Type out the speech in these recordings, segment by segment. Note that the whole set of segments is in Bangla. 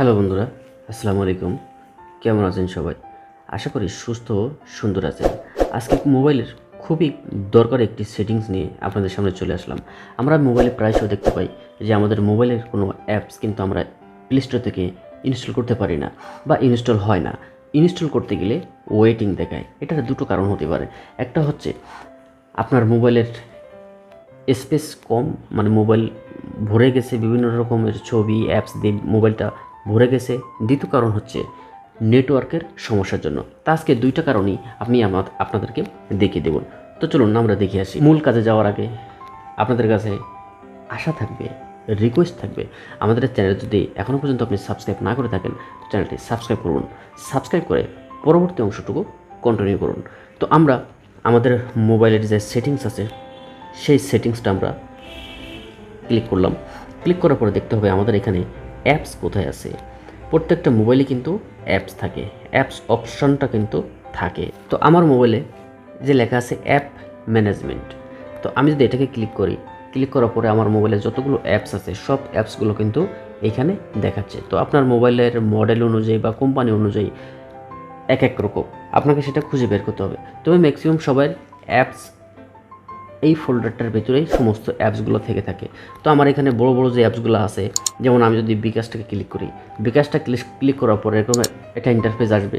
হ্যালো বন্ধুরা, আসসালামু আলাইকুম। কেমন আছেন সবাই? আশা করি সুস্থ ও সুন্দর আছেন। আজকে মোবাইলের খুবই দরকারি একটি সেটিংস নিয়ে আপনাদের সামনে চলে আসলাম। আমরা মোবাইলে প্রায়শই দেখতে পাই যে আমাদের মোবাইলের কোনো অ্যাপস কিন্তু আমরা প্লে স্টোর থেকে ইনস্টল করতে পারি না বা ইনস্টল হয় না। ইনস্টল করতে গেলে ওয়েটিং দেখায়। এটার দুটো কারণ হতে পারে। একটা হচ্ছে আপনার মোবাইলের স্পেস কম, মানে মোবাইল ভরে গেছে বিভিন্ন রকমের ছবি অ্যাপস দিয়ে মোবাইলটা ভরে গেছে। দ্বিতীয় কারণ হচ্ছে নেটওয়ার্কের সমস্যার জন্য। তা আজকে দুইটা কারণই আমি আপনাদেরকে দেখিয়ে দেব। তো চলুন আমরা দেখে আসি। মূল কাজে যাওয়ার আগে আপনাদের কাছে আশা থাকবে, রিকোয়েস্ট থাকবে, আমাদের চ্যানেল যদি এখনও পর্যন্ত আপনি সাবস্ক্রাইব না করে থাকেন চ্যানেলটি সাবস্ক্রাইব করুন। সাবস্ক্রাইব করে পরবর্তী অংশটুকু কন্টিনিউ করুন। তো আমরা আমাদের মোবাইলের যে সেটিংস আছে সেই সেটিংসটা আমরা ক্লিক করলাম। ক্লিক করার পরে দেখতে হবে আমাদের এখানে অ্যাপস কোথায় আছে। প্রত্যেকটা মোবাইলে কিন্তু অ্যাপস থাকে, অ্যাপস অপশনটা কিন্তু থাকে। তো আমার মোবাইলে যে লেখা আছে অ্যাপ ম্যানেজমেন্ট, তো আমি যদি এটাকে ক্লিক করি, ক্লিক করার পরে আমার মোবাইলে যতগুলো অ্যাপস আছে সব অ্যাপসগুলো কিন্তু এখানে দেখাচ্ছে। তো আপনার মোবাইলের মডেল অনুযায়ী বা কোম্পানি অনুযায়ী এক এক রকম, আপনাকে সেটা খুঁজে বের করতে হবে। তবে ম্যাক্সিমাম সবাই অ্যাপস এই ফোল্ডারটার ভিতরেই সমস্ত অ্যাপসগুলো থেকে থাকে। তো আমার এখানে বড় বড় যে অ্যাপসগুলো আছে, যেমন আমি যদি বিকাশটাকে ক্লিক করি, বিকাশটা ক্লিক করার পরে এরকম একটা ইন্টারফেস আসবে।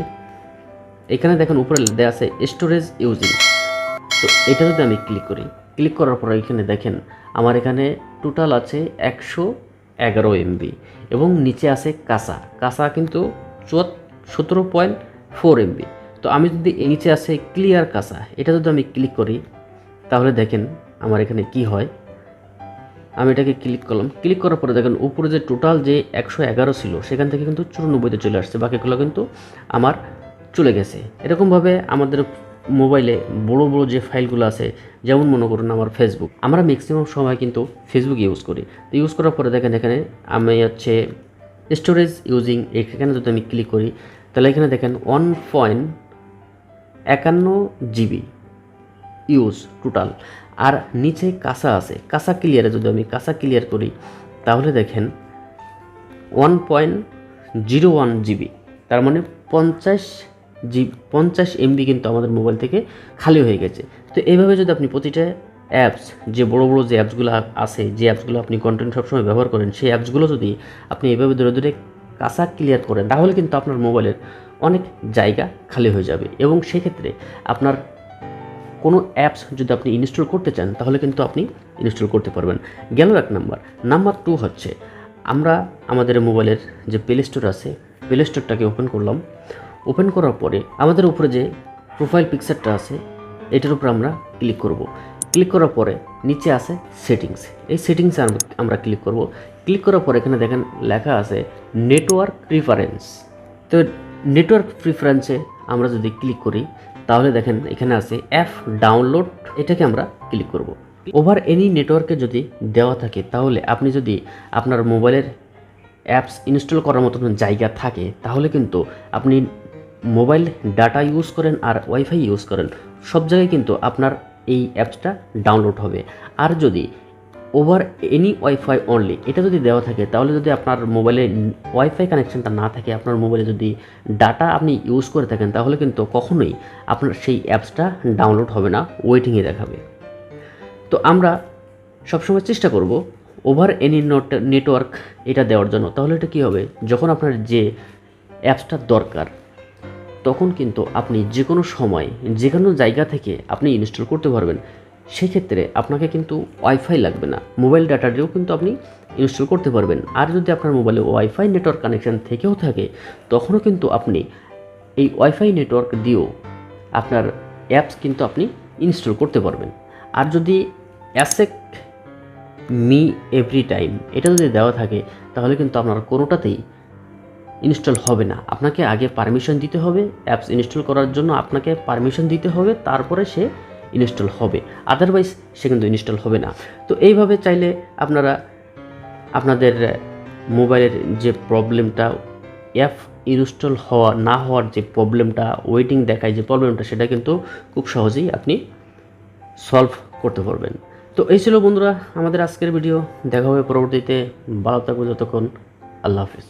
এখানে দেখেন উপরে দেওয়া আছে স্টোরেজ ইউজিং। তো এটা যদি আমি ক্লিক করি, ক্লিক করার পরে এখানে দেখেন আমার এখানে টোটাল আছে 111 MB এবং নিচে আছে কাঁচা কিন্তু 17.4 MB। তো আমি যদি নিচে আছে ক্লিয়ার কাঁচা, এটা যদি আমি ক্লিক করি তাহলে দেখেন আমার এখানে কি হয়। আমি এটাকে ক্লিক করলাম, ক্লিক করার পরে দেখেন উপরে যে টোটাল যে 111 ছিল সেখান থেকে কিন্তু 94তে চলে আসছে, বাকিগুলো কিন্তু আমার চলে গেছে। এরকমভাবে আমাদের মোবাইলে বড় বড় যে ফাইলগুলো আছে, যেমন মনে করুন আমার ফেসবুক, আমরা ম্যাক্সিমাম সময় কিন্তু ফেসবুক ইউজ করি। তো ইউজ করার পরে দেখেন এখানে আমি হচ্ছে স্টোরেজ ইউজিং, এখানে যদি আমি ক্লিক করি তাহলে এখানে দেখেন 1.51 GB ইউজ টোটাল। আর নিচে কাঁচা আছে, কাঁচা ক্লিয়ারে যদি আমি কাঁচা ক্লিয়ার করি তাহলে দেখেন 1.01 GB, তার মানে 50 MB কিন্তু আমাদের মোবাইল থেকে খালি হয়ে গেছে। তো এইভাবে যদি আপনি প্রতিটা অ্যাপস, যে বড় বড় যে অ্যাপসগুলো আছে, যে অ্যাপসগুলো আপনি কন্টেন্ট সবসময় ব্যবহার করেন, সেই অ্যাপসগুলো যদি আপনি এইভাবে ধরে ধরে কাঁচা ক্লিয়ার করেন তাহলে কিন্তু আপনার মোবাইলের অনেক জায়গা খালি হয়ে যাবে। এবং সেক্ষেত্রে আপনার কোনো অ্যাপস যদি আপনি ইনস্টল করতে চান তাহলে কিন্তু আপনি ইনস্টল করতে পারবেন। গেল এক নাম্বার। নাম্বার 2 হচ্ছে আমরা আমাদের মোবাইলের যে প্লে স্টোর আছে, প্লে স্টোরটাকে ওপেন করলাম। ওপেন করার পরে আমাদের উপরে যে প্রোফাইল পিকচারটা আছে এটার উপর আমরা ক্লিক করব। ক্লিক করার পরে নিচে আছে সেটিংস, এই সেটিংসে আমরা ক্লিক করব। ক্লিক করার পরে এখানে দেখেন লেখা আছে নেটওয়ার্ক প্রিফারেন্স। তো নেটওয়ার্ক প্রিফারেন্সে আমরা যদি ক্লিক করি তাহলে দেখেন এখানে আছে অ্যাপ ডাউনলোড, এটাকে আমরা ক্লিক করব। ওভার এনি নেটওয়ার্কে যদি দেওয়া থাকে তাহলে আপনি যদি আপনার মোবাইলের অ্যাপস ইনস্টল করার মতন জায়গা থাকে তাহলে কিন্তু আপনি মোবাইল ডাটা ইউজ করেন আর ওয়াইফাই ইউজ করেন, সব জায়গায় কিন্তু আপনার এই অ্যাপসটা ডাউনলোড হবে। আর যদি ওভার এনি ওয়াইফাই অনলি এটা যদি দেওয়া থাকে তাহলে যদি আপনার মোবাইলে ওয়াইফাই কানেকশানটা না থাকে, আপনার মোবাইলে যদি ডাটা আপনি ইউজ করে থাকেন তাহলে কিন্তু কখনোই আপনার সেই অ্যাপসটা ডাউনলোড হবে না, ওয়েটিংয়ে দেখাবে। তো আমরা সবসময় চেষ্টা করব ওভার এনি নেটওয়ার্ক এটা দেওয়ার জন্য। তাহলে এটা কী হবে, যখন আপনার যে অ্যাপসটা দরকার তখন কিন্তু আপনি যে কোনো সময় যে কোনো জায়গা থেকে আপনি ইনস্টল করতে পারবেন। সেক্ষেত্রে আপনাকে কিন্তু ওয়াইফাই লাগবে না, মোবাইল ডাটা দিয়েও কিন্তু আপনি ইনস্টল করতে পারবেন। আর যদি আপনার মোবাইলে ওয়াইফাই নেটওয়ার্ক কানেকশান থেকেও থাকে তখনও কিন্তু আপনি এই ওয়াইফাই নেটওয়ার্ক দিয়েও আপনার অ্যাপস কিন্তু আপনি ইনস্টল করতে পারবেন। আর যদি অ্যাসেক্ট মি এভরি টাইম এটা যদি দেওয়া থাকে তাহলে কিন্তু আপনার কোনোটাতেই ইনস্টল হবে না। আপনাকে আগে পারমিশন দিতে হবে, অ্যাপস ইনস্টল করার জন্য আপনাকে পারমিশন দিতে হবে, তারপরে সে ইনস্টল হবে, আদারওয়াইজ সে কিন্তু ইনস্টল হবে না। তো এইভাবে চাইলে আপনারা আপনাদের মোবাইলের যে প্রবলেমটা, অ্যাপ ইনস্টল হওয়া না হওয়ার যে প্রবলেমটা, ওয়েটিং দেখায় যে প্রবলেমটা, সেটা কিন্তু খুব সহজেই আপনি সলভ করতে পারবেন। তো এই ছিল বন্ধুরা আমাদের আজকের ভিডিও। দেখা হবে পরবর্তীতে। ভালো থাকবো যতক্ষণ। আল্লাহ হাফিজ।